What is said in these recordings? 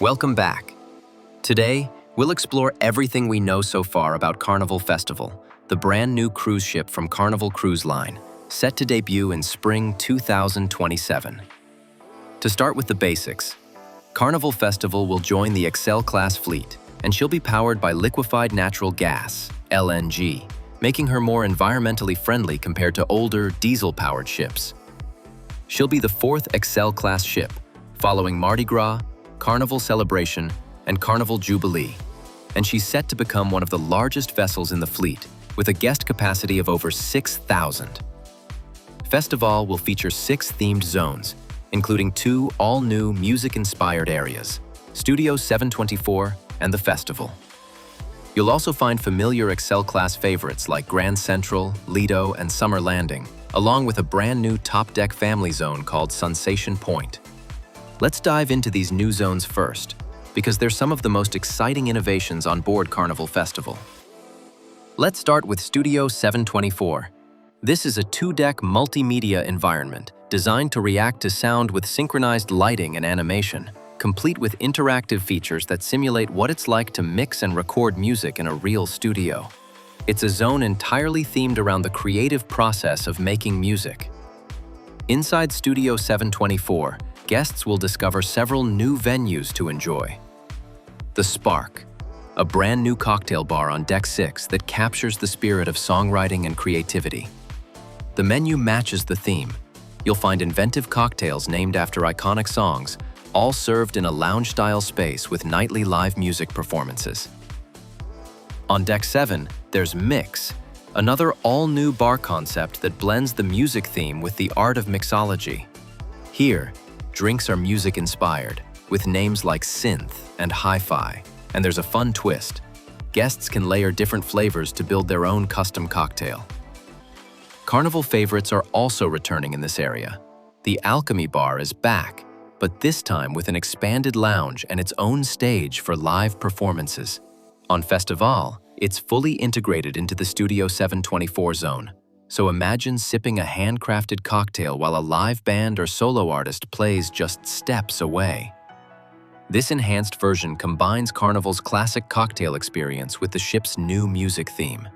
Welcome back. Today, we'll explore everything we know so far about Carnival Festival, the brand new cruise ship from Carnival Cruise Line, set to debut in spring 2027. To start with the basics, Carnival Festival will join the Excel-class fleet, and she'll be powered by liquefied natural gas, LNG, making her more environmentally friendly compared to older, diesel-powered ships. She'll be the fourth Excel-class ship, following Mardi Gras, Carnival Celebration, and Carnival Jubilee, and she's set to become one of the largest vessels in the fleet, with a guest capacity of over 6,000. Festival will feature 6 themed zones, including 2 all-new music-inspired areas, Studio 724 and the Festival. You'll also find familiar Excel-class favorites like Grand Central, Lido, and Summer Landing, along with a brand-new top-deck family zone called Sunsation Point. Let's dive into these new zones first, because they're some of the most exciting innovations on board Carnival Festival. Let's start with Studio 724. This is a 2-deck multimedia environment designed to react to sound with synchronized lighting and animation, complete with interactive features that simulate what it's like to mix and record music in a real studio. It's a zone entirely themed around the creative process of making music. Inside Studio 724, guests will discover several new venues to enjoy. The Spark, a brand new cocktail bar on Deck 6 that captures the spirit of songwriting and creativity. The menu matches the theme. You'll find inventive cocktails named after iconic songs, all served in a lounge-style space with nightly live music performances. On Deck 7, there's Mix, another all-new bar concept that blends the music theme with the art of mixology. Here, drinks are music-inspired, with names like synth and hi-fi, and there's a fun twist. Guests can layer different flavors to build their own custom cocktail. Carnival favorites are also returning in this area. The Alchemy Bar is back, but this time with an expanded lounge and its own stage for live performances. On Festival, it's fully integrated into the Studio 724 zone. So imagine sipping a handcrafted cocktail while a live band or solo artist plays just steps away. This enhanced version combines Carnival's classic cocktail experience with the ship's new music theme.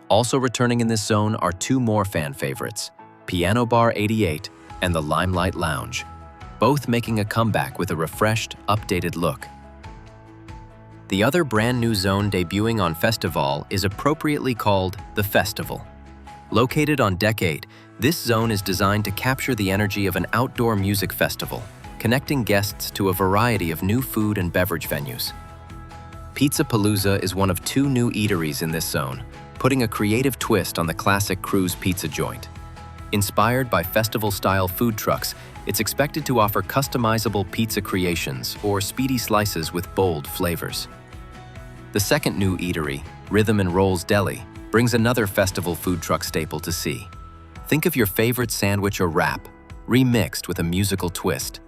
Also returning in this zone are 2 more fan favorites, Piano Bar 88 and the Limelight Lounge, both making a comeback with a refreshed, updated look. The other brand new zone debuting on Festival is appropriately called the Festival. Located on Deck 8, this zone is designed to capture the energy of an outdoor music festival, connecting guests to a variety of new food and beverage venues. Pizza Palooza is one of 2 new eateries in this zone, putting a creative twist on the classic cruise pizza joint. Inspired by festival-style food trucks, it's expected to offer customizable pizza creations or speedy slices with bold flavors. The second new eatery, Rhythm and Rolls Deli, brings another festival food truck staple to see. Think of your favorite sandwich or wrap, remixed with a musical twist.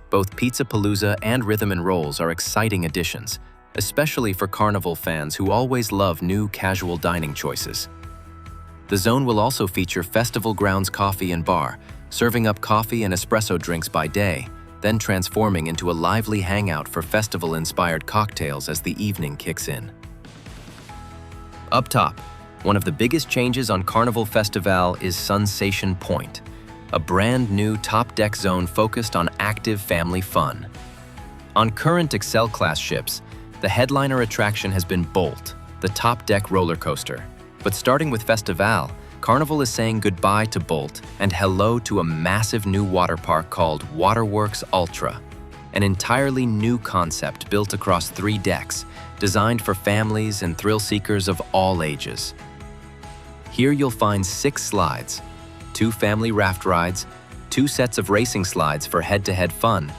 Both Pizza Palooza and Rhythm and Rolls are exciting additions, especially for Carnival fans who always love new casual dining choices. The zone will also feature Festival Grounds Coffee and Bar, serving up coffee and espresso drinks by day, then transforming into a lively hangout for festival-inspired cocktails as the evening kicks in. Up top, one of the biggest changes on Carnival Festival is Sunsation Point, a brand new top-deck zone focused on active family fun. On current Excel-class ships, the headliner attraction has been Bolt, the top-deck roller coaster. But starting with Festival, Carnival is saying goodbye to Bolt and hello to a massive new water park called WaterWorks Ultra, an entirely new concept built across 3 decks, designed for families and thrill seekers of all ages. Here you'll find 6 slides, 2 family raft rides, 2 sets of racing slides for head-to-head fun,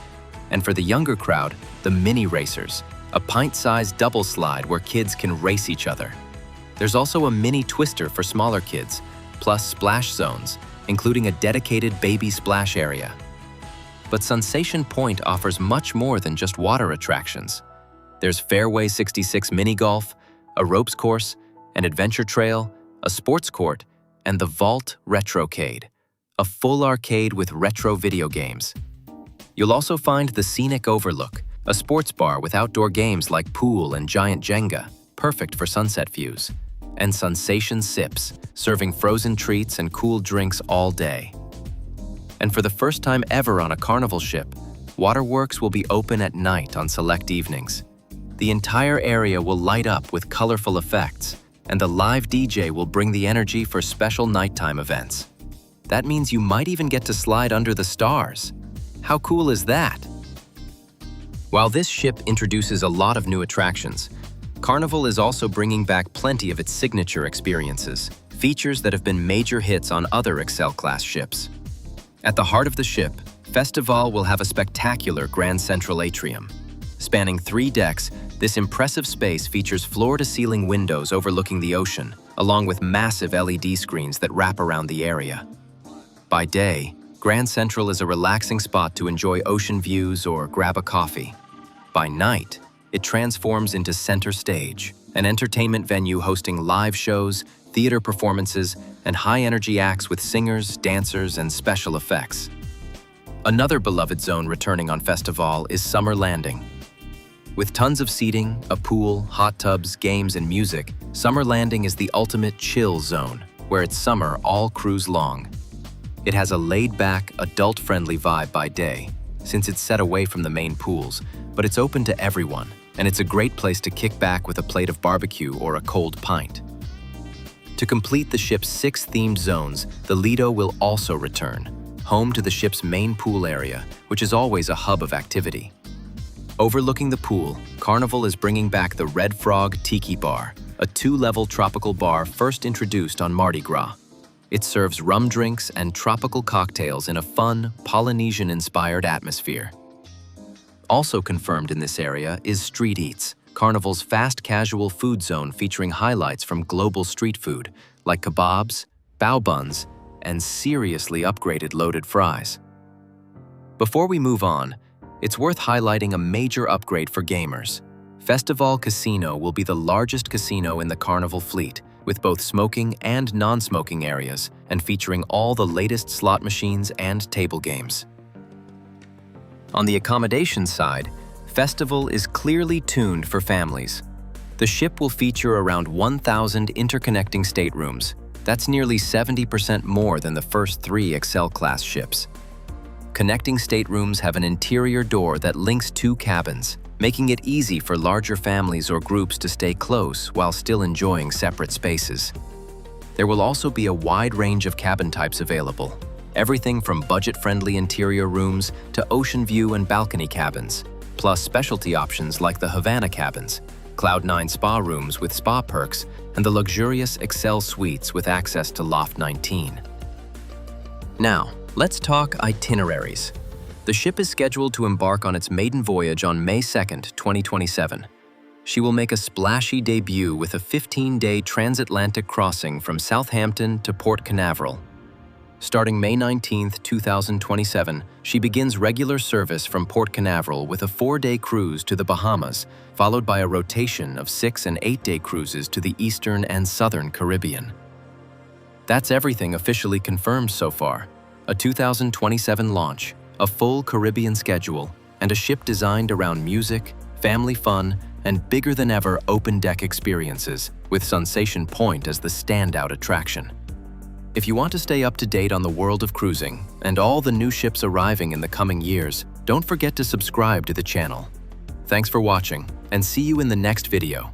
and for the younger crowd, the mini racers, a pint-sized double slide where kids can race each other. There's also a mini twister for smaller kids, plus splash zones, including a dedicated baby splash area. But Sunsation Point offers much more than just water attractions. There's Fairway 66 mini golf, a ropes course, an adventure trail, a sports court, and the Vault Retrocade, a full arcade with retro video games. You'll also find the Scenic Overlook, A sports bar with outdoor games like pool and giant Jenga, perfect for sunset views. And Sunsation Sips, serving frozen treats and cool drinks all day. And for the first time ever on a Carnival ship, WaterWorks will be open at night on select evenings. The entire area will light up with colorful effects, and the live DJ will bring the energy for special nighttime events. That means you might even get to slide under the stars. How cool is that? While this ship introduces a lot of new attractions, Carnival is also bringing back plenty of its signature experiences, features that have been major hits on other Excel-class ships. At the heart of the ship, Festivale will have a spectacular Grand Central Atrium. Spanning 3 decks, this impressive space features floor-to-ceiling windows overlooking the ocean, along with massive LED screens that wrap around the area. By day, Grand Central is a relaxing spot to enjoy ocean views or grab a coffee. By night, it transforms into Center Stage, an entertainment venue hosting live shows, theater performances, and high-energy acts with singers, dancers, and special effects. Another beloved zone returning on Festivale is Summer Landing. With tons of seating, a pool, hot tubs, games, and music, Summer Landing is the ultimate chill zone, where it's summer all cruise long. It has a laid-back, adult-friendly vibe by day, since it's set away from the main pools, but it's open to everyone, and it's a great place to kick back with a plate of barbecue or a cold pint. To complete the ship's 6 themed zones, the Lido will also return, home to the ship's main pool area, which is always a hub of activity. Overlooking the pool, Carnival is bringing back the Red Frog Tiki Bar, a 2-level tropical bar first introduced on Mardi Gras. It serves rum drinks and tropical cocktails in a fun, Polynesian-inspired atmosphere. Also confirmed in this area is Street Eats, Carnival's fast casual food zone featuring highlights from global street food, like kebabs, bao buns, and seriously upgraded loaded fries. Before we move on, it's worth highlighting a major upgrade for gamers. Festivale Casino will be the largest casino in the Carnival fleet, with both smoking and non-smoking areas, and featuring all the latest slot machines and table games. On the accommodations side, Festivale is clearly tuned for families. The ship will feature around 1,000 interconnecting staterooms. That's nearly 70% more than the first 3 Excel-class ships. Connecting staterooms have an interior door that links 2 cabins, making it easy for larger families or groups to stay close while still enjoying separate spaces. There will also be a wide range of cabin types available, everything from budget-friendly interior rooms to ocean view and balcony cabins, plus specialty options like the Havana cabins, Cloud9 spa rooms with spa perks, and the luxurious Excel suites with access to Loft 19. Now, let's talk itineraries. The ship is scheduled to embark on its maiden voyage on May 2nd, 2027. She will make a splashy debut with a 15-day transatlantic crossing from Southampton to Port Canaveral. Starting May 19, 2027, she begins regular service from Port Canaveral with a 4-day cruise to the Bahamas, followed by a rotation of 6- and 8-day cruises to the Eastern and Southern Caribbean. That's everything officially confirmed so far. A 2027 launch, a full Caribbean schedule, and a ship designed around music, family fun, and bigger-than-ever open-deck experiences, with Sunsation Point as the standout attraction. If you want to stay up to date on the world of cruising and all the new ships arriving in the coming years, don't forget to subscribe to the channel. Thanks for watching, and see you in the next video.